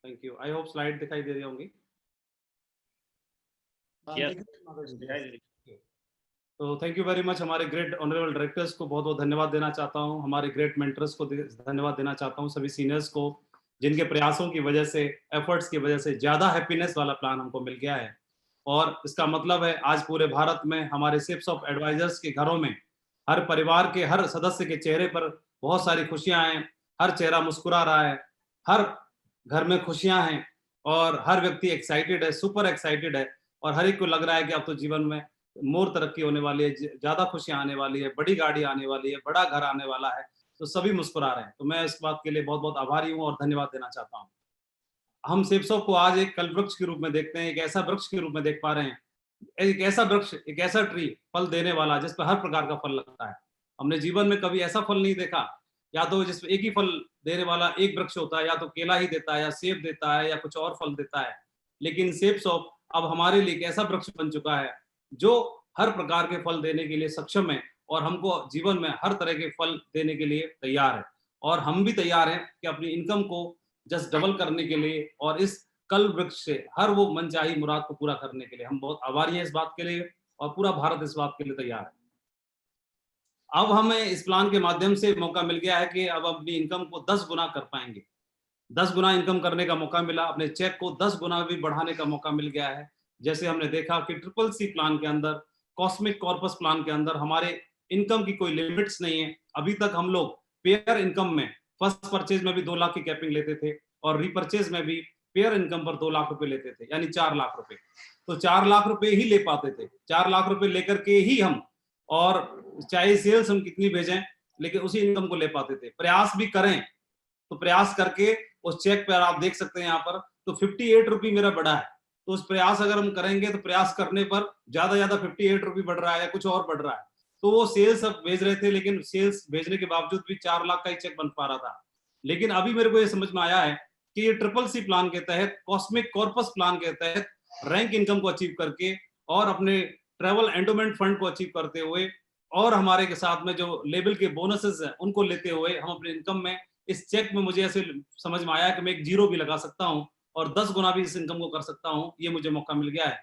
Thank you. I hope slide दिखाई दे रही होंगी। तो थैंक यू वेरी मच। हमारे ग्रेट ऑनरेबल डायरेक्टर्स को बहुत बहुत धन्यवाद देना चाहता हूँ, हमारे ग्रेट मेंटर्स को धन्यवाद देना चाहता हूँ, सभी सीनियर्स को जिनके प्रयासों की वजह से, एफर्ट्स की वजह से ज़्यादा हैप्पीनेस वाला प्लान हमको मिल गया है। और इसका मतलब है आज पूरे भारत में हमारे शिप्स ऑफ एडवाइजर्स के घरों में हर परिवार के हर सदस्य के चेहरे पर बहुत सारी खुशियां हैं, हर चेहरा मुस्कुरा रहा है, हर घर में खुशियां हैं और हर व्यक्ति एक्साइटेड है, सुपर एक्साइटेड है और हर एक को लग रहा है कि अब तो जीवन में मोर तरक्की होने वाली है, ज्यादा खुशियां आने वाली है, बड़ी गाड़ी आने वाली है, बड़ा घर आने वाला है, तो सभी मुस्कुरा रहे हैं। तो मैं इस बात के लिए बहुत बहुत आभारी हूँ और धन्यवाद देना चाहता हूँ। हम शिप्सों को आज एक कल वृक्ष के रूप में देखते हैं, एक ऐसा वृक्ष के रूप में देख पा रहे हैं, एक ऐसा वृक्ष, एक ऐसा ट्री फल देने वाला जिस पर हर प्रकार का फल लगता है। हमने जीवन में कभी ऐसा फल नहीं देखा, या तो जिसमें एक ही फल देने वाला एक वृक्ष होता है, या तो केला ही देता है या सेब देता है या कुछ और फल देता है। लेकिन शिप्स ऑफ अब हमारे लिए एक ऐसा वृक्ष बन चुका है जो हर प्रकार के फल देने के लिए सक्षम है और हमको जीवन में हर तरह के फल देने के लिए तैयार है। और हम भी तैयार हैं कि अपनी इनकम को जस्ट डबल करने के लिए और इस कल वृक्ष से हर वो मनचाही मुराद को पूरा करने के लिए हम बहुत आभारी हैं इस बात के लिए और पूरा भारत इस बात के लिए तैयार है। अब हमें इस प्लान के माध्यम से मौका मिल गया है कि अब अपनी इनकम को 10 गुना कर पाएंगे। 10 गुना इनकम करने का मौका मिला, अपने चेक को 10 गुना भी बढ़ाने का मौका मिल गया है। जैसे हमने देखा कि ट्रिपल सी प्लान के अंदर, कॉस्मिक कॉर्पस प्लान के अंदर हमारे इनकम की कोई लिमिट्स नहीं है। अभी तक हम लोग पेयर इनकम में फर्स्ट परचेज में भी 2 लाख की कैपिंग लेते थे और रिपर्चेज में भी पेयर इनकम पर 2 लाख रुपए लेते थे, यानी 4 लाख रुपए। तो 4 लाख रुपए ही ले पाते थे, 4 लाख रुपए लेकर के ही हम, और चाहे सेल्स हम कितनी भेजें लेकिन उसी इनकम को ले पाते थे। प्रयास भी करें तो प्रयास करके उस चेक पर आप देख सकते हैं यहाँ पर, तो 58 रुपये मेरा बढ़ा है। तो उस प्रयास अगर हम करेंगे तो प्रयास करने पर ज्यादा 58 रुपये बढ़ रहा है या कुछ और बढ़ रहा है। तो वो सेल्स अब भेज रहे थे लेकिन सेल्स भेजने के बावजूद भी 4 लाख का ही चेक बन पा रहा था। लेकिन अभी मेरे को ये समझ में आया है कि ये ट्रिपल सी प्लान के तहत, कॉस्मिक कॉर्पस प्लान के तहत रैंक इनकम को अचीव करके और अपने ट्रेवल एंडोमेंट फंड को अचीव करते हुए और हमारे के साथ में जो लेवल के बोनसेस हैं उनको लेते हुए हम अपने इनकम में, इस चेक में मुझे ऐसे समझ में आया कि मैं एक जीरो भी लगा सकता हूं और 10 गुना भी इस इनकम को कर सकता हूं। ये मुझे मौका मिल गया है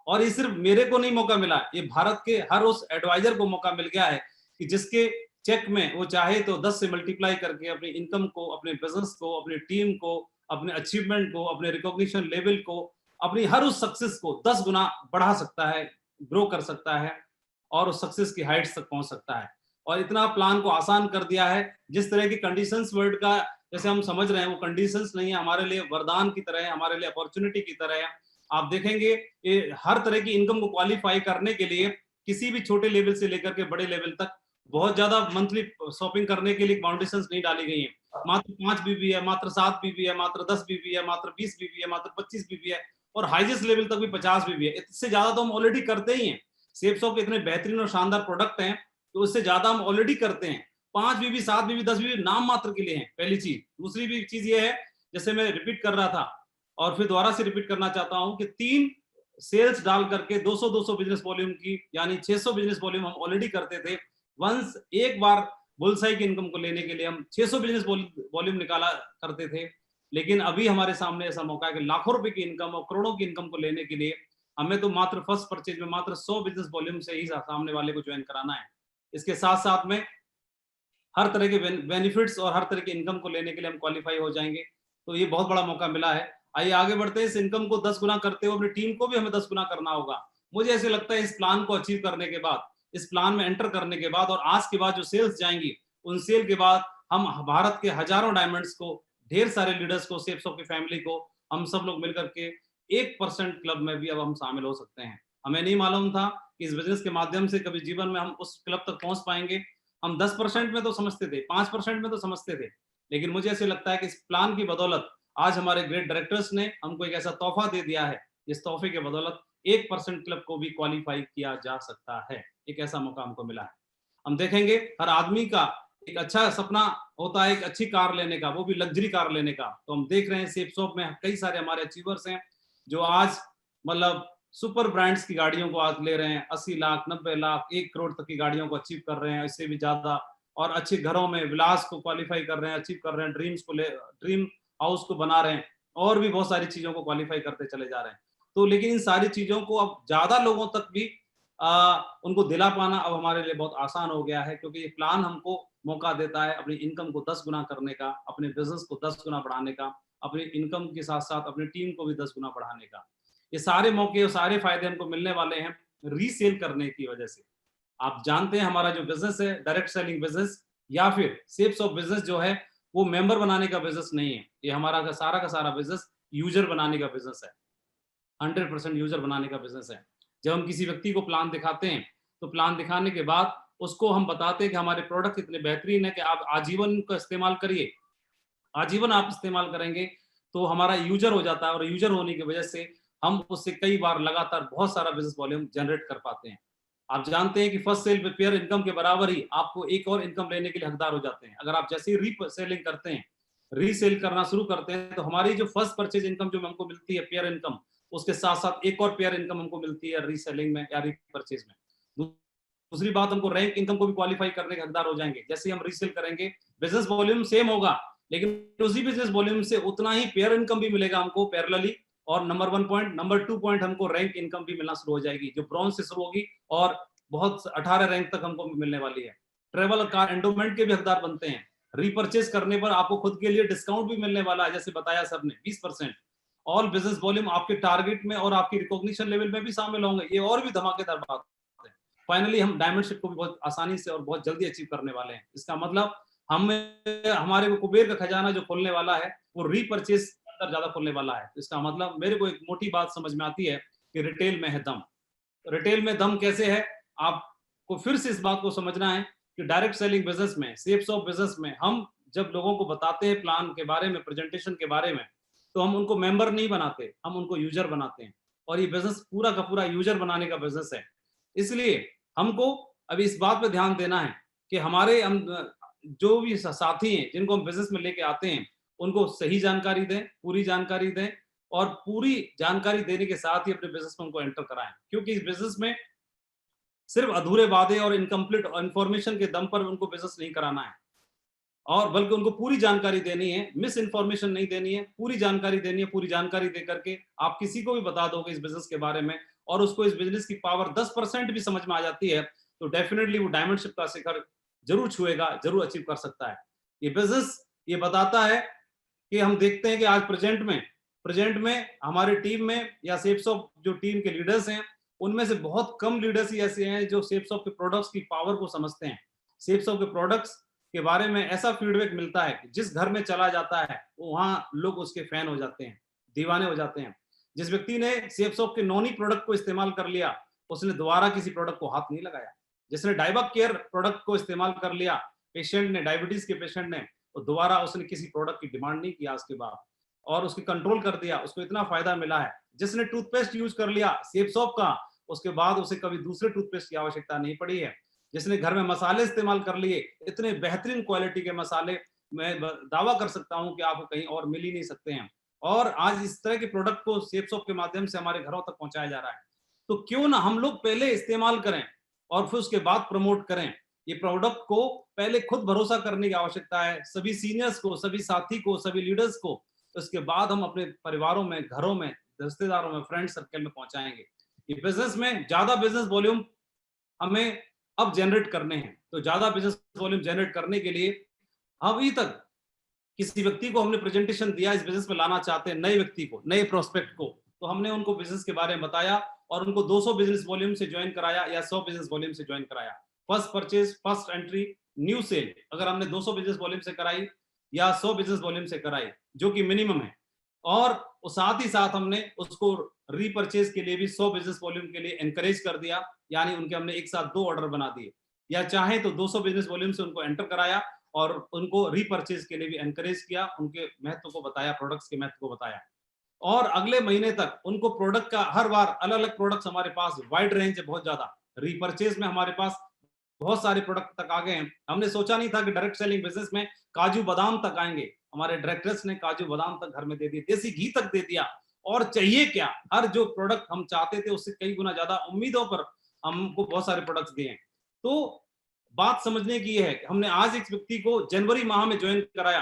और ये सिर्फ मेरे को नहीं मौका मिला, ये भारत के हर उस एडवाइजर को मौका मिल गया है कि जिसके चेक में वो चाहे तो 10 से मल्टीप्लाई करके अपनी इनकम को, अपने बिजनेस को, अपनी टीम को, अपने अचीवमेंट को, अपने रिकॉग्निशन लेवल को, अपनी हर उस सक्सेस को 10 गुना बढ़ा सकता है, ग्रो कर सकता है और उस सक्सेस की हाइट्स तक पहुंच सकता है। और इतना प्लान को आसान कर दिया है। जिस तरह की कंडीशंस वर्ड का जैसे हम समझ रहे हैं वो कंडीशंस नहीं है, हमारे लिए वरदान की तरह है, हमारे लिए अपॉर्चुनिटी की तरह है। आप देखेंगे ये हर तरह की इनकम को क्वालिफाई करने के लिए किसी भी छोटे लेवल से लेकर के बड़े लेवल तक बहुत ज्यादा मंथली शॉपिंग करने के लिए फाउंडेशंस नहीं डाली गई है। मात्र 5 बीबी है, मात्र 7 बीबी है, मात्र 10 बीबी है, मात्र 20 बीबी है, मात्र 25 बीबी है और हाईएस्ट लेवल तक भी 50 बीबी है। इससे ज्यादा तो हम ऑलरेडी करते ही हैं। सेप्सो के इतने बेहतरीन और शानदार प्रोडक्ट हैं तो उससे ज्यादा हम ऑलरेडी करते हैं। 5 बीबी, 7 बीबी, 10 बीबी नाम मात्र के लिए हैं, पहली चीज। दूसरी भी चीज ये है, जैसे मैं रिपीट कर रहा था और फिर दोबारा से रिपीट करना चाहता हूं कि 3 सेल्स डाल करके 200 बिजनेस वॉल्यूम की यानी 600 बिजनेस वॉल्यूम हम ऑलरेडी करते थे। वंस एक बार बुलसाई की इनकम को लेने के लिए हम 600 बिजनेस वॉल्यूम निकाला करते थे। लेकिन अभी हमारे सामने ऐसा मौका है कि लाखों रुपए की इनकम और करोड़ों की इनकम को लेने के लिए हमें तो मात्र फर्स्ट परचेज में मात्र 100 बिजनेस वॉल्यूम से ही सामने वाले को ज्वाइन कराना है। इसके साथ साथ में हर तरह के बेनिफिट्स और हर तरह की इनकम को लेने के लिए हम क्वालिफाई हो जाएंगे। तो ये बहुत बड़ा मौका मिला है। आइए आगे बढ़ते हैं। इस इनकम को 10 गुना करते हुए अपनी टीम को भी हमें 10 गुना करना होगा। मुझे ऐसे लगता है इस प्लान को अचीव करने के बाद, इस प्लान में एंटर करने के बाद और आज के बाद जो सेल्स जाएंगी उन सेल के बाद हम भारत के हजारों डायमंड्स को, ढेर सारे लीडर्स को, सेप्सो की फैमिली को, हम सब लोग मिलकर के 1% क्लब में भी अब हम शामिल हो सकते हैं। हमें नहीं मालूम था कि इस बिजनेस के माध्यम से कभी जीवन में हम उस क्लब तक पहुंच पाएंगे। हम 10% में तो समझते थे, 5% में तो समझते थे, लेकिन मुझे ऐसे लगता है कि इस प्लान की बदौलत आज हमारे ग्रेट डायरेक्टर्स ने हमको एक ऐसा तोहफा दे दिया है, इस तोहफे के बदौलत 1% क्लब को भी क्वालिफाई किया जा सकता है। एक ऐसा मौका हमको मिला है। हम देखेंगे हर आदमी का एक अच्छा सपना होता है एक अच्छी कार लेने का, वो भी लग्जरी कार लेने का। तो हम देख रहे हैं सेप्सो में कई सारे हमारे अचीवर्स हैं जो आज मतलब सुपर ब्रांड्स की गाड़ियों को आज ले रहे हैं, 80 लाख, 90 लाख, 1 करोड़ तक की गाड़ियों को अचीव कर रहे हैं, इससे भी ज्यादा। और अच्छे घरों में विलास को क्वालिफाई कर रहे हैं, अचीव कर रहे हैं, ड्रीम्स को ले, ड्रीम हाउस को बना रहे हैं। और भी बहुत सारी चीजों को क्वालिफाई करते चले जा रहे हैं। तो लेकिन इन सारी चीजों को अब ज्यादा लोगों तक भी उनको दिला पाना अब हमारे लिए बहुत आसान हो गया है, क्योंकि ये प्लान हमको मौका देता है अपनी इनकम को 10 गुना करने का, अपने बिजनेस को 10 गुना बढ़ाने का, अपनी इनकम के साथ साथ अपनी टीम को भी 10 गुना बढ़ाने का। ये सारे मौके और सारे फायदे हमको मिलने वाले हैं रीसेल करने की वजह से। आप जानते हैं हमारा जो बिजनेस है डायरेक्ट सेलिंग बिजनेस या फिर सेल्स ऑफ बिजनेस जो है, वो मेंबर बनाने का बिजनेस नहीं है। ये हमारा का सारा बिजनेस यूजर बनाने का बिजनेस है। 100% यूजर बनाने का बिजनेस है। जब हम किसी व्यक्ति को प्लान दिखाते हैं, तो प्लान दिखाने के बाद उसको हम बताते हैं कि हमारे प्रोडक्ट इतने बेहतरीन है कि आप आजीवन इनका इस्तेमाल करिए। आजीवन आप इस्तेमाल करेंगे तो हमारा यूजर हो जाता है, और यूजर होने की वजह से हम उससे कई बार लगातार बहुत सारा बिजनेस वॉल्यूम जनरेट कर पाते हैं। आप जानते हैं कि फर्स्ट सेल पेयर इनकम के बराबर ही आपको एक और इनकम लेने के लिए हकदार हो जाते हैं। अगर आप जैसे ही रीसेलिंग करते हैं, रीसेल करना शुरू करते हैं, तो हमारी जो फर्स्ट परचेज इनकम जो हमको मिलती है पेयर इनकम, उसके साथ साथ एक और पेयर इनकम हमको मिलती है रीसेलिंग में या रीपरचेज में। दूसरी बात, हमको रैंक इनकम को भी क्वालिफाई करने के हकदार हो जाएंगे। जैसे हम रीसेल करेंगे, बिजनेस वॉल्यूम सेम होगा, लेकिन उसी बिजनेस वॉल्यूम से उतना ही पेयर इनकम भी मिलेगा हमको पैरेलली, और नंबर 1 पॉइंट, नंबर 2 पॉइंट हमको रैंक इनकम भी मिलना शुरू हो जाएगी, जो ब्रॉन्ज से शुरू होगी और बहुत 18 रैंक तक हमको मिलने वाली है। ट्रेवल कार एंडोमेंट के भी हकदार बनते हैं। रीपरचेज करने पर आपको खुद के लिए डिस्काउंट भी मिलने वाला है, जैसे बताया सबने 20%। ऑल बिजनेस वॉल्यूम आपके टारगेट में और आपकी रिकॉग्निशन लेवल में भी शामिल होंगे। ये और भी धमाकेदार बात है। फाइनली हम डायमंडशिप को भी बहुत आसानी से और बहुत जल्दी अचीव करने वाले हैं। इसका मतलब हमारे को कुबेर का खजाना जो खोलने वाला है, वो रीपरचेज अंदर ज्यादा खोलने वाला है। इसका मतलब मेरे को एक मोटी बात समझ में आती है कि रिटेल में है दम। रिटेल में दम कैसे है, आपको फिर से इस बात को समझना है कि डायरेक्ट सेलिंग बिजनेस में, सेल्स ऑफ बिजनेस में, हम जब लोगों को बताते हैं प्लान के बारे में, प्रेजेंटेशन के बारे में, तो हम उनको मेंबर नहीं बनाते, हम उनको यूजर बनाते हैं। और ये बिजनेस पूरा का पूरा यूजर बनाने का बिजनेस है। इसलिए हमको अभी इस बात पे ध्यान देना है कि हमारे हम जो भी साथी हैं जिनको हम बिजनेस में लेके आते हैं, उनको सही जानकारी दें, पूरी जानकारी दें, और पूरी जानकारी देने के साथ ही अपने बिजनेस में उनको एंटर कराएं। क्योंकि इस बिजनेस में सिर्फ अधूरे वादे और इनकम्प्लीट इंफॉर्मेशन के दम पर उनको बिजनेस नहीं कराना है, और बल्कि उनको पूरी जानकारी देनी है, मिस इन्फॉर्मेशन नहीं देनी है, पूरी जानकारी देनी है। पूरी जानकारी दे करके आप किसी को भी बता दोगे इस बिजनेस के बारे में, और उसको इस बिजनेस की पावर 10% भी समझ में आ जाती है, तो डेफिनेटली वो डायमंडशिप का शिखर जरूर छुएगा, जरूर अचीव कर सकता है। ये बिजनेस ये बताता है कि हम देखते हैं कि आज प्रेजेंट में हमारी टीम में या सेल्स ऑफ जो टीम के लीडर्स हैं, उनमें से बहुत कम लीडर्स ही ऐसे हैं जो सेल्स ऑफ के प्रोडक्ट्स की पावर को समझते हैं। सेल्स ऑफ के प्रोडक्ट्स के बारे में ऐसा फीडबैक मिलता है कि जिस घर में चला जाता है, वहां लोग उसके फैन हो जाते हैं, दीवाने हो जाते हैं। जिस व्यक्ति ने सेल्स ऑफ के नॉनी प्रोडक्ट को इस्तेमाल कर लिया, उसने दोबारा किसी प्रोडक्ट को हाथ नहीं लगाया। जिसने डाइबा केयर प्रोडक्ट को इस्तेमाल कर लिया, पेशेंट ने, डायबिटीज के पेशेंट ने, तो दोबारा उसने किसी प्रोडक्ट की डिमांड नहीं किया उसके बाद, और उसकी कंट्रोल कर दिया, उसको इतना फायदा मिला है। जिसने टूथपेस्ट यूज कर लिया सेप्सॉप का, उसके बाद उसे कभी दूसरे टूथपेस्ट की आवश्यकता नहीं पड़ी है। जिसने घर में मसाले इस्तेमाल कर लिए, इतने बेहतरीन क्वालिटी के मसाले, मैं दावा कर सकता हूं कि आपको कहीं और मिल ही नहीं सकते हैं। और आज इस तरह के प्रोडक्ट को सेप्सॉप के माध्यम से हमारे घरों तक पहुंचाया जा रहा है। तो क्यों ना हम लोग पहले इस्तेमाल करें और फिर उसके बाद प्रमोट करें। ये प्रोडक्ट को पहले खुद भरोसा करने की आवश्यकता है, सभी सीनियर्स को, सभी साथी को, सभी लीडर्स को। उसके बाद हम अपने परिवारों में, घरों में, रिश्तेदारों में, फ्रेंड सर्कल में पहुंचाएंगे। ये बिजनेस में ज्यादा बिजनेस वॉल्यूम हमें अब जनरेट करने हैं। तो ज्यादा बिजनेस वॉल्यूम जनरेट करने के लिए अभी तक किसी व्यक्ति को हमने प्रेजेंटेशन दिया, इस बिजनेस में लाना चाहते हैं नए व्यक्ति को, नए प्रोस्पेक्ट को, तो हमने उनको बिजनेस के बारे में बताया और उनको 200 बिजनेस वॉल्यूम से ज्वाइन कराया या 100 बिजनेस वॉल्यूम से ज्वाइन कराया। First purchase, first entry, new sale अगर हमने 200 बिजनेस वॉल्यूम से कराई या 100 बिजनेस वॉल्यूम से कराई, जो कि मिनिमम है, और साथ ही साथ हमने उसको रीपरचेज के लिए भी 100 बिजनेस वॉल्यूम के लिए एनकरेज कर दिया, यानी उनके हमने एक साथ 2 ऑर्डर बना दिए, या चाहे तो 200 बिजनेस वॉल्यूम से उनको एंटर कराया और उनको रीपरचेज के लिए भी एनकरेज किया, उनके महत्व को बताया, प्रोडक्ट्स के महत्व को बताया। और अगले महीने तक उनको प्रोडक्ट का हर बार अलग अलग प्रोडक्ट्स हमारे पास वाइड रेंज है, बहुत ज्यादा। रीपरचेज में हमारे पास बहुत सारे प्रोडक्ट तक आ गए हैं। हमने सोचा नहीं था कि डायरेक्ट सेलिंग बिजनेस में काजू बादाम तक आएंगे। हमारे डायरेक्टर्स ने काजू बादाम तक घर में दे दिए, देसी घी तक दे दिया, और चाहिए क्या, हर जो प्रोडक्ट हम चाहते थे उससे कई गुना ज्यादा उम्मीदों पर हमको बहुत सारे प्रोडक्ट्स दिए हैं। तो बात समझने की है कि हमने आज एक व्यक्ति को जनवरी माह में ज्वाइन कराया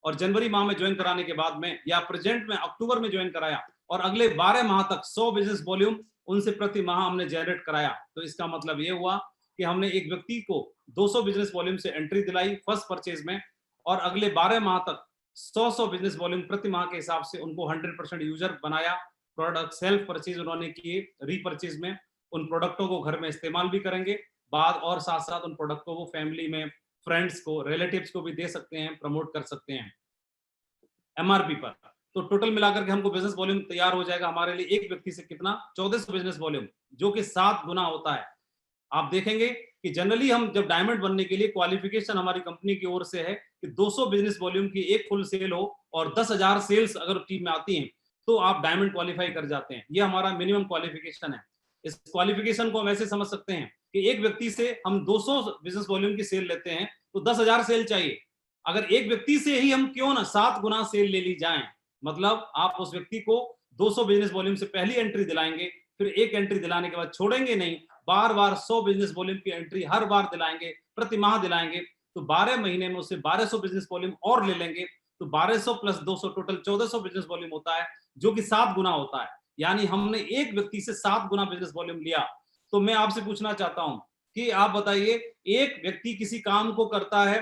और जनवरी माह में ज्वाइन कराने के बाद में या प्रेजेंट में अक्टूबर में ज्वाइन कराया और अगले 12 माह तक 100 बिजनेस वॉल्यूम उनसे प्रति माह हमने जनरेट कराया, तो इसका मतलब ये हुआ कि हमने एक व्यक्ति को 200 बिजनेस वॉल्यूम से एंट्री दिलाई फर्स्ट परचेज में, और अगले 12 माह तक 100 बिजनेस वॉल्यूम प्रति माह के हिसाब से उनको 100% यूजर बनाया। प्रोडक्ट सेल्फ परचेज उन्होंने किए, रीपरचेज में उन प्रोडक्टों को घर में इस्तेमाल भी करेंगे बाद, और साथ साथ उन प्रोडक्ट को वो फैमिली में, फ्रेंड्स को, रिलेटिव्स को भी दे सकते हैं, प्रमोट कर सकते हैं एमआरपी पर। तो टोटल मिलाकर के हमको बिजनेस वॉल्यूम तैयार हो जाएगा हमारे लिए एक व्यक्ति से कितना, 1400 बिजनेस वॉल्यूम, जो कि 7 गुना होता है। आप देखेंगे कि जनरली हम जब डायमंड बनने के लिए क्वालिफिकेशन हमारी कंपनी की ओर से है कि 200 बिजनेस वॉल्यूम की एक फुल सेल हो और 10,000 सेल्स अगर टीम में आती हैं तो आप डायमंड क्वालिफाई कर जाते हैं। ये हमारा मिनिमम क्वालिफिकेशन है। इस क्वालिफिकेशन को हम ऐसे समझ सकते हैं कि एक व्यक्ति से हम 200 बिजनेस वॉल्यूम की सेल लेते हैं तो 10,000 सेल चाहिए। अगर एक व्यक्ति से ही हम क्यों ना 7 गुना सेल ले ली जाए, मतलब आप उस व्यक्ति को 200 बिजनेस वॉल्यूम से पहली एंट्री दिलाएंगे, फिर एक एंट्री दिलाने के बाद छोड़ेंगे नहीं, बार बार 100 बिजनेस वॉल्यूम की एंट्री हर बार दिलाएंगे, प्रति माह दिलाएंगे, तो 12 महीने में उससे 1200 बिजनेस वॉल्यूम और ले लेंगे, तो 1200 प्लस 200 टोटल 1400 बिजनेस वॉल्यूम होता है, जो कि 7 गुना होता है। यानी हमने एक व्यक्ति से 7 गुना बिजनेस वॉल्यूम लिया। तो मैं आपसे पूछना चाहता हूं कि आप बताइए, एक व्यक्ति किसी काम को करता है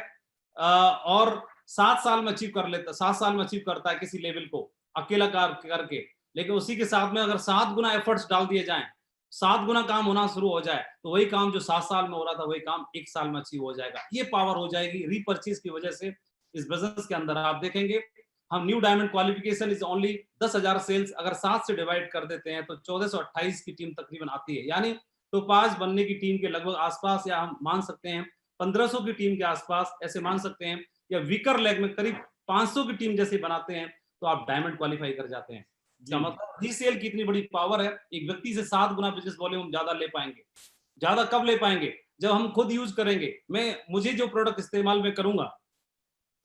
और 7 साल में अचीव कर लेता, 7 साल में अचीव करता है किसी लेवल को अकेला करके, लेकिन उसी के साथ में अगर 7 गुना एफर्ट्स डाल दिए जाएं, 7 गुना काम होना शुरू हो जाए, तो वही काम जो 7 साल में हो रहा था वही काम 1 साल में अचीव हो जाएगा। ये पावर हो जाएगी रीपरचेज की वजह से। इस बिजनेस के अंदर आप देखेंगे हम new diamond qualification is only 10,000 sales, अगर 7 से डिवाइड कर देते हैं तो 1428 की टीम तकरीबन आती है। यानी टोपाज बनने की टीम के लगभग आसपास, या हम मान सकते हैं 1500 की टीम के आसपास, ऐसे मान सकते हैं, या वीकर लेग में करीब 500 की टीम जैसे बनाते हैं तो आप डायमंड क्वालिफाई कर जाते हैं। इसका मतलब रीसेल की इतनी बड़ी पावर है। एक व्यक्ति से 7 गुना बिजनेस वॉल्यूम ज्यादा ले पाएंगे। ज्यादा कब ले पाएंगे? जब हम खुद यूज करेंगे। मुझे जो प्रोडक्ट इस्तेमाल में करूंगा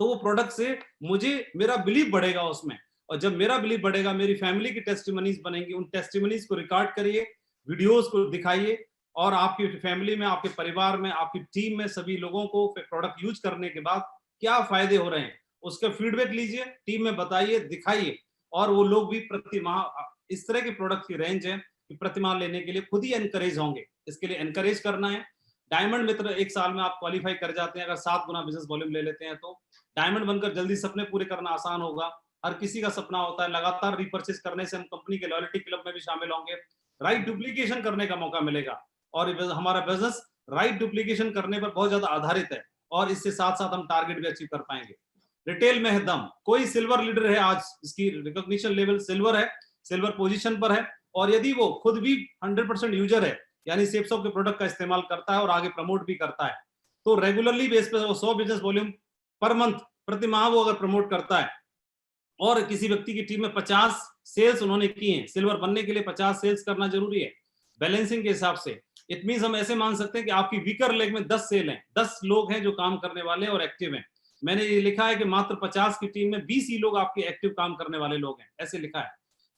तो वो प्रोडक्ट से मुझे मेरा बिलीव बढ़ेगा उसमें, और जब मेरा बिलीव बढ़ेगा मेरी फैमिली की टेस्टिमनीज बनेंगी, उन टेस्टिमनीज को रिकॉर्ड करिए, वीडियोस को दिखाइए, और आपकी फैमिली में, आपके परिवार में, आपकी टीम में सभी लोगों को प्रोडक्ट यूज करने के बाद क्या फायदे हो रहे हैं उसका फीडबैक लीजिए, टीम में बताइए, दिखाइए, और वो लोग भी प्रति माह इस तरह के प्रोडक्ट की रेंज है कि प्रति माह लेने के लिए खुद ही एनकरेज होंगे। इसके लिए एनकरेज करना है। डायमंड मित्र 1 साल में आप क्वालिफाई कर जाते हैं अगर 7 गुना बिजनेस वॉल्यूम ले लेते हैं तो। डायमंड बनकर जल्दी सपने पूरे करना आसान होगा। हर किसी का सपना होता है, लगातार रिपर्चेज करने से हम कंपनी के लॉयल्टी क्लब में भी शामिल होंगे, राइट डुप्लीकेशन करने का मौका मिलेगा, और हमारा बिजनेस राइट डुप्लीकेशन करने पर बहुत ज्यादा आधारित है, और इससे साथ साथ हम टारगेट भी अचीव कर पाएंगे। रिटेल में है दम। कोई सिल्वर लीडर है आज, इसकी रिकॉग्निशन लेवल सिल्वर है, सिल्वर पोजीशन पर है, और यदि वो खुद भी 100% यूजर है, यानी सेप्सो के प्रोडक्ट का इस्तेमाल करता है और आगे प्रमोट भी करता है, तो रेगुलरली बेस पे 100 बिजनेस वॉल्यूम पर मंथ, प्रति माह वो अगर प्रमोट करता है, और किसी व्यक्ति की टीम में 50 सेल्स उन्होंने की हैं, सिल्वर बनने के लिए 50 सेल्स करना जरूरी है बैलेंसिंग के हिसाब से। इट मींस हम ऐसे मान सकते हैं कि आपकी वीकर लेग में 10 सेल हैं, 10 लोग हैं जो काम करने वाले और एक्टिव हैं। मैंने ये लिखा है कि मात्र 50 की टीम में 20 ही लोग आपके एक्टिव काम करने वाले लोग हैं, ऐसे लिखा है।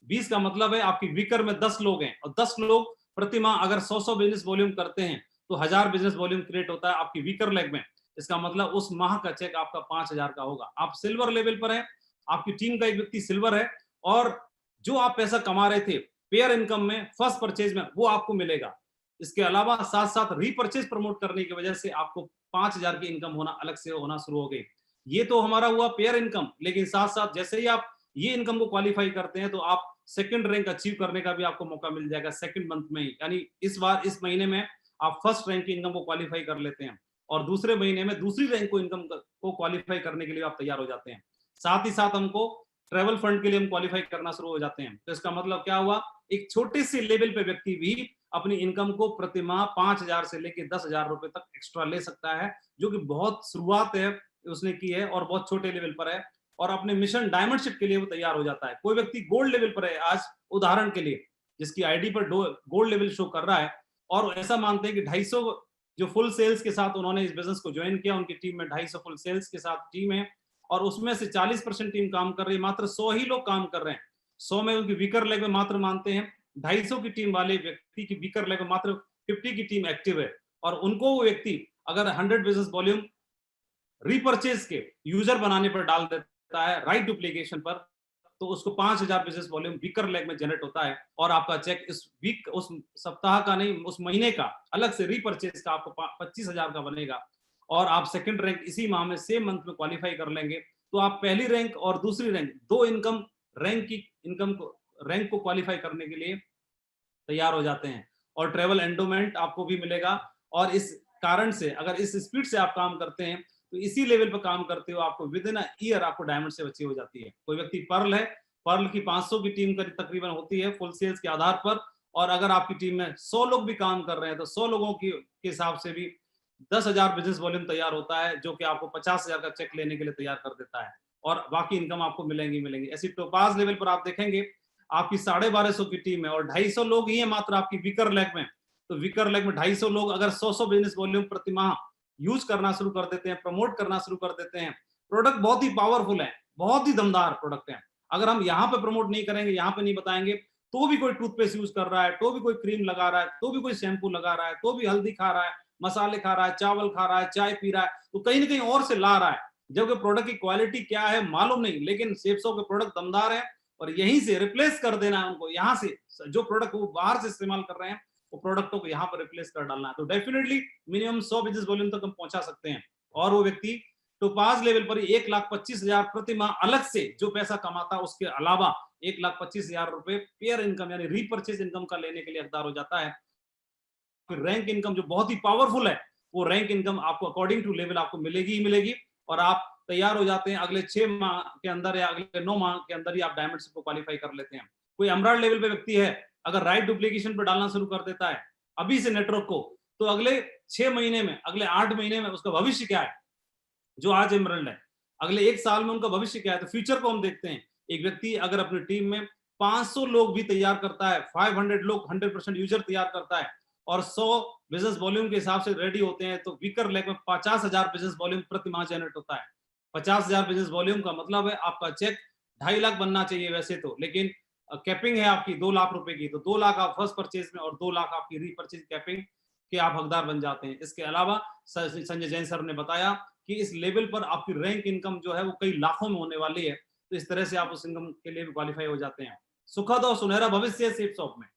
20 का मतलब है आपकी वीकर में 10 लोग हैं, और 10 लोग प्रति माह अगर 100 बिजनेस वॉल्यूम करते हैं तो 1000 बिजनेस वॉल्यूम क्रिएट होता है आपकी वीकर लेग में। इसका मतलब उस माह का चेक आपका 5000 का होगा। आप सिल्वर लेवल पर है, आपकी टीम का एक व्यक्ति सिल्वर है, और जो आप पैसा कमा रहे थे पेयर इनकम में फर्स्ट परचेज में, वो आपको मिलेगा। इसके अलावा साथ साथ रीपरचेज प्रमोट करने की वजह से आपको 5000 की इनकम होना अलग से होना शुरू हो गई। ये तो हमारा हुआ पेयर इनकम, लेकिन साथ साथ जैसे ही आप ये इनकम को क्वालिफाई करते हैं तो आप सेकंड रैंक अचीव करने का भी आपको मौका मिल जाएगा सेकंड मंथ में ही। यानी इस बार इस महीने में आप फर्स्ट रैंक की इनकम को क्वालिफाई कर लेते हैं, और दूसरे महीने में दूसरी रैंक को इनकम को क्वालिफाई करने के लिए आप तैयार हो जाते हैं। साथ ही साथ हमको ट्रेवल फंड के लिए हम क्वालिफाई करना शुरू हो जाते हैं। तो इसका मतलब क्या हुआ, एक छोटे से लेवल पे व्यक्ति भी अपनी इनकम को प्रति माह 5000 से लेकर 10,000 रुपए तक एक्स्ट्रा ले सकता है, जो कि बहुत शुरुआत है उसने की है और बहुत छोटे लेवल पर है, और अपने मिशन डायमंडशिप के लिए वो तैयार हो जाता है। कोई व्यक्ति गोल्ड लेवल पर है आज, उदाहरण के लिए, जिसकी आईडी पर गोल्ड लेवल शो कर रहा है, और ऐसा मानते हैं कि 250 जो फुल सेल्स के साथ उन्होंने इस बिजनेस को ज्वाइन किया, उनकी टीम में 250 फुल सेल्स के साथ टीम है, और उसमें से 40% टीम काम कर रही है, मात्र 100 ही लोग काम कर रहे हैं। 100 में उनकी वीकर लेग में मात्र मानते हैं 250 की टीम वाले व्यक्ति की वीकर लेग में मात्र 50 की टीम एक्टिव है, और उनको वो व्यक्ति अगर 100 बिजनेस वॉल्यूम रीपरचेज के यूजर बनाने पर डाल देता देता है राइट डुप्लीकेशन पर, तो उसको 5000 बिजनेस वॉल्यूम वीकर लेग में जनरेट होता है और आपका चेक इस वीक, उस सप्ताह का नहीं, उस महीने का अलग से रीपरचेज का आपको 25,000 का बनेगा और आप सेकंड रैंक इसी माह में सेम मंथ में क्वालिफाई कर लेंगे, तो आप पहली रैंक और दूसरी रैंक, दो इनकम रैंक की इनकम को रैंक को क्वालिफाई करने के लिए तैयार हो जाते हैं। और ट्रेवल एंडोमेंट आपको भी मिलेगा और इस कारण से अगर इस स्पीड से आप काम करते हैं तो इसी लेवल पर काम करते हो आपको विद इन ईयर आपको डायमंड से अचीव हो जाती है। कोई व्यक्ति पर्ल है, पर्ल की 500 की टीम तकरीबन होती है फुल सेल्स के आधार पर, और अगर आपकी टीम में 100 लोग भी काम कर रहे हैं तो 100 लोगों के हिसाब से भी 10,000 बिजनेस वॉल्यूम तैयार होता है, जो कि आपको 50,000 का चेक लेने के लिए तैयार कर देता है और बाकी इनकम आपको मिलेंगी। ऐसी टोपाज लेवल पर आप देखेंगे आपकी 1250 की टीम है और 250 लोग ही है मात्र आपकी वीकर लेग में, तो वीकर लेग में 250 लोग अगर 100 बिजनेस वॉल्यूम प्रति माह यूज करना शुरू कर देते हैं, प्रमोट करना शुरू कर देते हैं, प्रोडक्ट बहुत ही पावरफुल है, बहुत ही दमदार प्रोडक्ट है। अगर हम यहाँ पे प्रमोट नहीं करेंगे, यहाँ पे नहीं बताएंगे, तो भी कोई टूथपेस्ट यूज कर रहा है, तो भी कोई क्रीम लगा रहा है, तो भी कोई शैम्पू लगा रहा है, तो भी हल्दी खा रहा है, मसाले खा रहा है, चावल खा रहा है, चाय पी रहा है, तो कहीं ना कहीं और से ला रहा है, जबकि प्रोडक्ट की क्वालिटी क्या है मालूम नहीं, लेकिन सेप्सो के प्रोडक्ट दमदार है और यहीं से रिप्लेस कर देना है उनको, यहाँ से जो प्रोडक्ट वो बाहर से इस्तेमाल कर रहे हैं वो प्रोडक्टों को यहाँ पर रिप्लेस कर डालना है, तो डेफिनेटली मिनिमम 100 बिजनेस वॉल्यूम तक हम पहुंचा सकते हैं। और वो व्यक्ति टोपाज लेवल पर 1,25,000 प्रति माह अलग से जो पैसा कमाता है उसके अलावा 1,25,000 रुपए पेयर इनकम यानी रीपरचेज इनकम का लेने के लिए हकदार हो जाता है। फिर रैंक इनकम जो बहुत ही पावरफुल है, वो रैंक इनकम आपको अकॉर्डिंग टू लेवल आपको मिलेगी ही मिलेगी और आप तैयार हो जाते हैं अगले 6 माह के अंदर या अगले 9 माह के अंदर ही आप डायमंड को क्वालिफाई कर लेते हैं। कोई एमराल्ड लेवल पे व्यक्ति है, अगर राइट डुप्लीकेशन पे डालना शुरू कर देता है अभी से नेटवर्क को, तो अगले 6 महीने में, अगले 8 महीने में उसका भविष्य क्या है, जो आज एमराल्ड है, अगले 1 साल में उनका भविष्य क्या है, तो फ्यूचर को हम देखते हैं। एक व्यक्ति अगर अपनी टीम में 500 लोग भी तैयार करता है, 500 लोग 100% यूजर तैयार करता है और 100 बिजनेस वॉल्यूम के हिसाब से रेडी होते हैं, तो वीकर लेग में 50,000 बिजनेस वॉल्यूम प्रति माह जनरेट होता है। 50,000 बिजनेस वॉल्यूम का मतलब है आपका चेक 2.5 लाख बनना चाहिए वैसे तो, लेकिन कैपिंग है आपकी 2 लाख रुपए की, तो 2 लाख आप फर्स्ट परचेज में और 2 लाख आपकी रीपरचेज कैपिंग के आप हकदार बन जाते हैं। इसके अलावा संजय जैन सर ने बताया कि इस लेवल पर आपकी रैंक इनकम जो है वो कई लाखों में होने वाली है, तो इस तरह से आप उस इनकम के लिए भी क्वालिफाई हो जाते हैं। सुखद और सुनहरा भविष्य है सेप्सॉफ्ट में,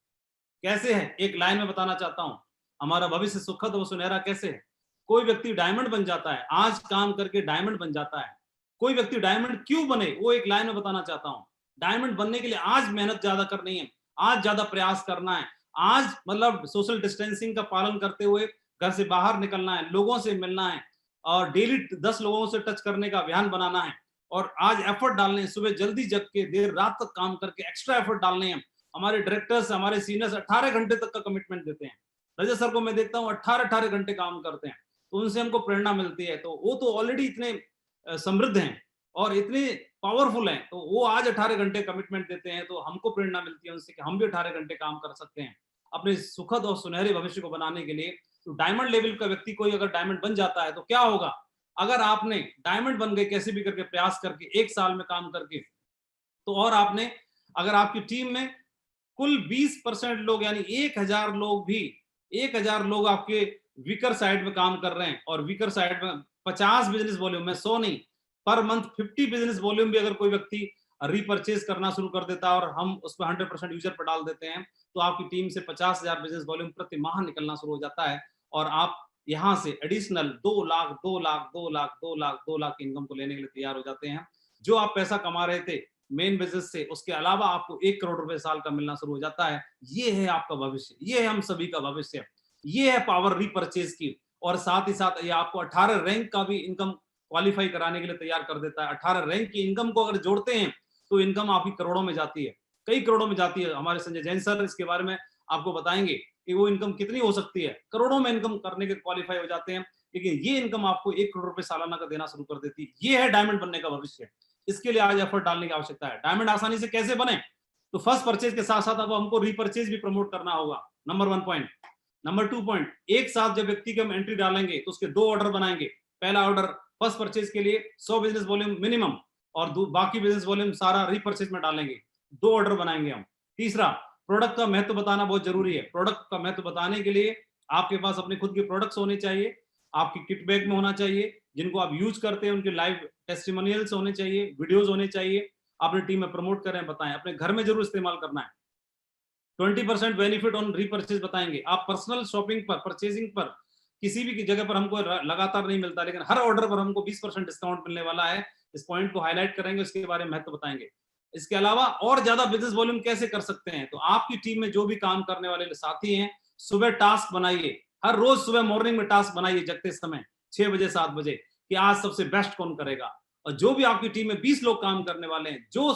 कैसे है एक लाइन में बताना चाहता हूं, हमारा भविष्य सुखद और सुनहरा कैसे है। कोई व्यक्ति डायमंड बन जाता है, आज काम करके डायमंड बन जाता है। कोई व्यक्ति डायमंड क्यों बने वो एक लाइन में बताना चाहता हूं। डायमंड बनने के लिए आज मेहनत ज्यादा करनी है, आज ज्यादा प्रयास करना है, आज मतलब सोशल डिस्टेंसिंग का पालन करते हुए घर से बाहर निकलना है, लोगों से मिलना है और डेली 10 लोगों से टच करने का अभियान बनाना है और आज एफर्ट डालने हैं, सुबह जल्दी जग के देर रात तक काम करके एक्स्ट्रा एफर्ट डालने हैं। हमारे डायरेक्टर्स, हमारे सीनियर्स 18 घंटे तक का कमिटमेंट देते हैं। रजत सर को मैं देखता हूँ 18 घंटे काम करते हैं, तो उनसे हमको प्रेरणा मिलती है। तो वो तो ऑलरेडी इतने समृद्ध हैं और इतने पावरफुल हैं, तो वो आज 18 घंटे कमिटमेंट देते हैं, तो हमको प्रेरणा मिलती है उनसे कि हम भी 18 घंटे काम कर सकते हैं अपने सुखद और सुनहरे भविष्य को बनाने के लिए। तो डायमंड लेवल का व्यक्ति कोई अगर डायमंड बन जाता है तो क्या होगा, अगर आपने डायमंड बन गए कैसे भी करके प्रयास करके 1 साल में काम करके, तो और आपने अगर आपकी टीम में कुल 20% लोग यानी 1000 लोग भी 1000 लोग आपके वीकर साइड में काम कर रहे हैं और वीकर साइड में 50 बिजनेस वॉल्यूम में 100 नहीं, पर मंथ 50 बिजनेस वॉल्यूम भी अगर कोई व्यक्ति रीपरचेज करना शुरू कर देता है और हम उस पर 100% यूजर पर डाल देते हैं, तो आपकी टीम से 50,000 बिजनेस वॉल्यूम प्रति माह निकलना शुरू हो जाता है और आप यहां से एडिशनल 2 लाख 2 लाख 2 लाख 2 लाख 2 लाख की इनकम को लेने के लिए तैयार हो जाते हैं। जो आप पैसा कमा रहे थे मेन बिजनेस से, उसके अलावा आपको 1 करोड़ रुपए साल का मिलना शुरू हो जाता है। ये है आपका भविष्य, ये है हम सभी का भविष्य, ये है पावर रीपरचेज की। और साथ ही साथ ये आपको 18 रैंक का भी इनकम क्वालिफाई कराने के लिए तैयार कर देता है। 18 रैंक की इनकम को अगर जोड़ते हैं तो इनकम आपकी करोड़ों में जाती है, कई करोड़ों में जाती है। हमारे संजय जैन सर इसके बारे में आपको बताएंगे कि वो इनकम कितनी हो सकती है, करोड़ों में इनकम करने के क्वालिफाई हो जाते हैं। लेकिन ये इनकम आपको 1 करोड़ रुपए सालाना का देना शुरू कर देती है। ये है डायमंड बनने का भविष्य। इसके लिए आज एफर्ट डालने की आवश्यकता है। डायमंड आसानी से कैसे बने, तो फर्स्ट परचेज के साथ साथ अब हमको रीपरचेज भी प्रमोट करना होगा, नंबर 1 पॉइंट। नंबर 2 पॉइंट, एक साथ जब व्यक्ति की हम एंट्री डालेंगे तो उसके 2 ऑर्डर बनाएंगे। पहला ऑर्डर फर्स्ट परचेज के लिए 100 बिजनेस वॉल्यूम मिनिमम और बाकी बिजनेस वॉल्यूम सारा रीपरचेज में डालेंगे, 2 ऑर्डर बनाएंगे हम। तीसरा, प्रोडक्ट का महत्व बताना बहुत जरूरी है। प्रोडक्ट का महत्व बताने के लिए आपके पास अपने खुद के प्रोडक्ट्स होने चाहिए, आपकी किट बैग में होना चाहिए, जिनको आप यूज करते हैं उनके लाइव टेस्टिमोनियल्स होने चाहिए, वीडियोस होने चाहिए, अपनी टीम में प्रमोट करें, बताएं, अपने घर में जरूर इस्तेमाल करना है। 20% बेनिफिट ऑन रीपर्चेज बताएंगे। आप पर्सनल शॉपिंग पर, परचेजिंग पर किसी भी जगह पर हमको लगातार नहीं मिलता, लेकिन हर ऑर्डर पर हमको 20% डिस्काउंट मिलने वाला है। इस पॉइंट को हाईलाइट करेंगे, उसके बारे में महत्व बताएंगे। इसके अलावा और ज्यादा बिजनेस वॉल्यूम कैसे कर सकते हैं, तो आपकी टीम में जो भी काम करने वाले साथी हैं, सुबह टास्क बनाइए, हर रोज सुबह मॉर्निंग में टास्क बनाइए, जगते समय 6 बजे 7 बजे, कि आज सबसे बेस्ट कौन करेगा। और जो भी आपकी टीम में 20 लोग काम करने वाले हैं, जो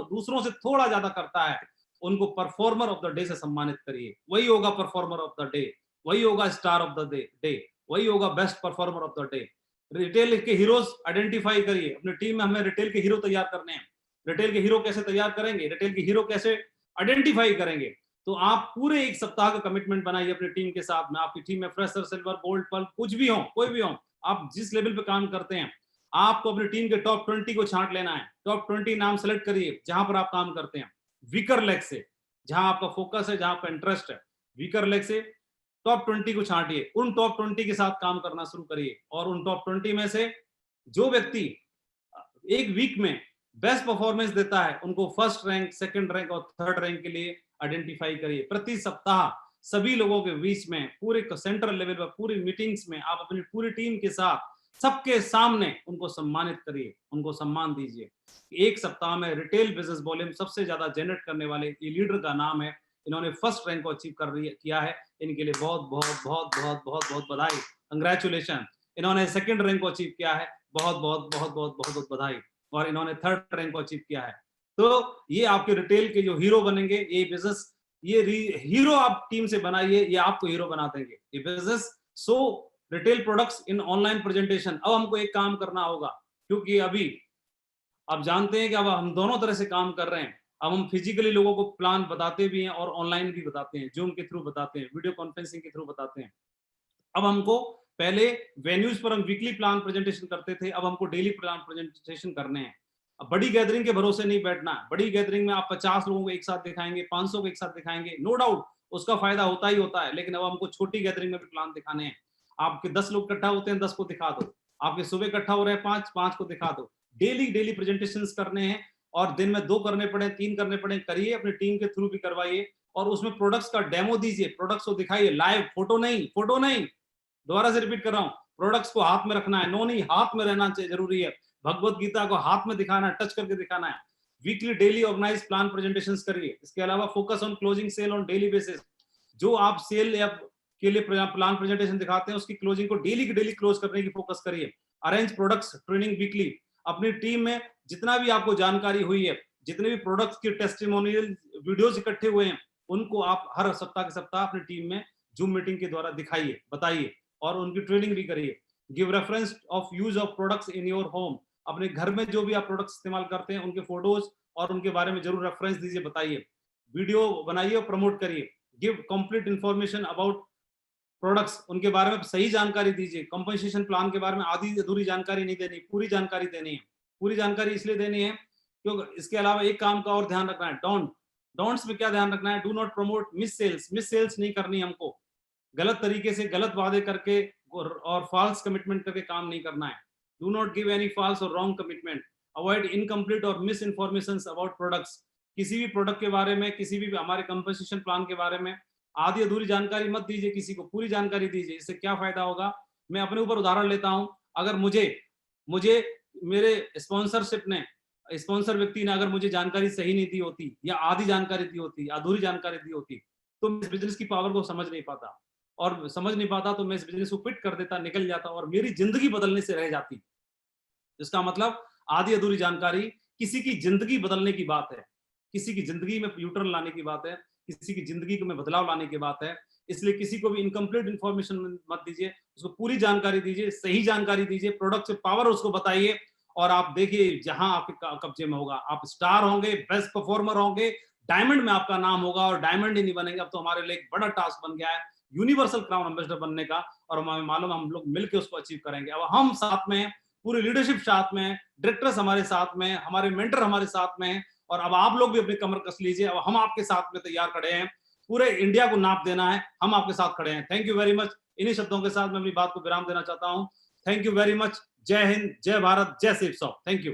दूसरों से थोड़ा ज्यादा करता है, उनको परफॉर्मर ऑफ द डे से सम्मानित करिए। वही होगा परफॉर्मर ऑफ द डे, वही होगा स्टार ऑफ द डे, वही होगा best performer of the day. Retail के हीरोज आइडेंटिफाई करिए। अपनी टीम में हमें रिटेल के हीरो तैयार करने हैं। रिटेल के हीरो कैसे तैयार करेंगे, रिटेल के हीरो कैसे आइडेंटिफाई करेंगे, तो आप पूरे एक सप्ताह का कमिटमेंट बनाइए अपनी टीम के साथ में। आपकी टीम में फ्रेशर, सिल्वर, गोल्ड, पल कुछ भी हो, कोई भी हो, आप जिस लेवल पे काम करते हैं, आपको अपनी टीम के टॉप 20 को छांट लेना है। टॉप 20 नाम सेलेक्ट करिए जहां पर आप काम करते हैं, वीकर लेग से, जहां आपका फोकस है, जहां आपका इंटरेस्ट है, वीकर लेग से टॉप 20 को छांटिए। उन टॉप 20 के साथ काम करना शुरू करिए, और उन टॉप 20 में से जो व्यक्ति एक वीक में बेस्ट परफॉर्मेंस देता है, उनको फर्स्ट रैंक, सेकंड रैंक और थर्ड रैंक के लिए आइडेंटिफाई करिए। प्रति सप्ताह सभी लोगों के बीच में, पूरे सेंट्रल लेवल पर, पूरी मीटिंग्स में आप अपनी पूरी टीम के साथ सबके सामने उनको सम्मानित करिए, उनको सम्मान दीजिए। एक सप्ताह में रिटेल बिजनेस वॉल्यूम सबसे ज्यादा जनरेट करने वाले ये लीडर का नाम है, इन्होंने फर्स्ट रैंक को अचीव किया है। इनके लिए बहुत बहुत बहुत बहुत बहुत बहुत बधाई, कंग्रेचुलेशन। इन्होंने सेकंड रैंक को अचीव किया है, बहुत बहुत बहुत बहुत बहुत बहुत बधाई। और इन्होंने थर्ड रैंक को अचीव किया है। तो ये आपके रिटेल के जो हीरो बनेंगे, ये बिजनेस, ये हीरो आप टीम से बनाइए, ये आपको हीरो बना देंगे ये business. So retail products in online presentation. अब हमको एक काम करना होगा, क्योंकि अभी आप जानते हैं कि अब हम दोनों तरह से काम कर रहे हैं। अब हम फिजिकली लोगों को प्लान बताते भी हैं और ऑनलाइन भी बताते हैं, जूम के थ्रू बताते हैं, वीडियो कॉन्फ्रेंसिंग के थ्रू बताते हैं। अब हमको, पहले वेन्यूज पर हम वीकली प्लान प्रेजेंटेशन करते थे, अब हमको डेली प्लान प्रेजेंटेशन करने हैं। अब बड़ी गैदरिंग के भरोसे नहीं बैठना। बड़ी गैदरिंग में आप 50 लोगों को एक साथ दिखाएंगे, 500 को एक साथ दिखाएंगे, नो डाउट उसका फायदा होता ही होता है, लेकिन अब हमको छोटी गैदरिंग में भी प्लान दिखाने हैं। आपके 10 लोग इकट्ठा होते हैं, 10 को दिखा दो। आपके सुबह इकट्ठा हो रहे हैं 5 को दिखा दो। डेली प्रेजेंटेशन करने हैं, और दिन में 2 करने पड़े, 3 करने पड़े, करिए, अपनी टीम के थ्रू भी करवाइए। और उसमें प्रोडक्ट्स का डेमो दीजिए, प्रोडक्ट्स को दिखाइए लाइव, फोटो नहीं, दोबारा से रिपीट कर रहा हूं, प्रोडक्ट्स को हाथ में रखना है, नो नहीं, हाथ में रहना चाहिए, जरूरी है। भगवत गीता को हाथ में दिखाना है, टच करके दिखाना है। Weekly daily organise plan presentations करिए। इसके अलावा focus on closing sale on daily basis. जो आप सेल या के लिए प्लान प्रेजेंटेशन दिखाते हैं, उसकी क्लोजिंग को डेली की डेली क्लोज करने की फोकस करिए। Arrange products training weekly. अपनी टीम में जितना भी आपको जानकारी हुई है, जितने भी प्रोडक्ट्स के टेस्टिमोनियल वीडियोस इकट्ठे हुए हैं, उनको आप हर सप्ताह के सप्ताह अपनी टीम में जूम मीटिंग के द्वारा दिखाइए, बताइए, और उनकी ट्रेनिंग भी करिए। Give reference of use of products in your home. अपने घर में जो भी आप प्रोडक्ट्स इस्तेमाल करते हैं, उनके फोटोज और उनके बारे में जरूर रेफरेंस दीजिए, बताइए, वीडियो बनाइए और प्रमोट करिए। Give complete information about products, उनके बारे में सही जानकारी दीजिए। कंपनसेशन प्लान के बारे में आधी अधूरी जानकारी नहीं देनी, पूरी जानकारी देनी है। पूरी जानकारी इसलिए देनी है क्योंकि इसके अलावा एक काम का और ध्यान रखना है, डोंट्स में क्या ध्यान रखना है, do not promote miss sales नहीं करनी हमको। गलत तरीके से गलत वादे करके और फॉल्स कमिटमेंट करके काम नहीं करना है। Do not give any false और रॉन्ग कमिटमेंट। अवॉइड इनकम्प्लीट और मिस इन्फॉर्मेशन अबाउट प्रोडक्ट्स। किसी भी प्रोडक्ट के बारे में, किसी भी हमारे कंपनसेशन प्लान के बारे में आधी अधूरी जानकारी मत दीजिए, किसी को पूरी जानकारी दीजिए। इससे क्या फायदा होगा, मैं अपने ऊपर उदाहरण लेता हूं। अगर मुझे मेरे स्पॉन्सर व्यक्ति ने अगर मुझे जानकारी सही नहीं दी होती, या आधी जानकारी दी होती, अधूरी जानकारी दी होती, तो मैं इस बिजनेस की पावर को समझ नहीं पाता, और समझ नहीं पाता तो मैं इस बिजनेस को क्विट कर देता, निकल जाता, और मेरी जिंदगी बदलने से रह जाती। इसका मतलब आधी अधूरी जानकारी किसी की जिंदगी बदलने की बात है, किसी की जिंदगी में यूटर्न लाने की बात है, किसी की जिंदगी में बदलाव लाने की बात है। इसलिए किसी को भी इनकम्प्लीट इंफॉर्मेशन मत दीजिए, उसको पूरी जानकारी दीजिए, सही जानकारी दीजिए, प्रोडक्ट से पावर उसको बताइए, और आप देखिए जहां आपके कब्जे में होगा, आप स्टार होंगे, बेस्ट परफॉर्मर होंगे, डायमंड में आपका नाम होगा। और डायमंड ही नहीं बनेंगे, अब तो हमारे लिए एक बड़ा टास्क बन गया है यूनिवर्सल क्राउन एम्बेसडर बनने का, और हमें मालूम है हम लोग मिलकर उसको अचीव करेंगे। अब हम साथ में, पूरी लीडरशिप साथ में, डायरेक्टर्स हमारे साथ में, हमारे मेंटर हमारे साथ में, और अब आप लोग भी अपनी कमर कस लीजिए। अब हम आपके साथ में तैयार खड़े हैं। पूरे इंडिया को नाप देना है, हम आपके साथ खड़े हैं। Thank you very much. इन्हीं शब्दों के साथ मैं अपनी बात को विराम देना चाहता हूँ। Thank you very much. जय हिंद, जय भारत, जय शिव सौ। Thank you.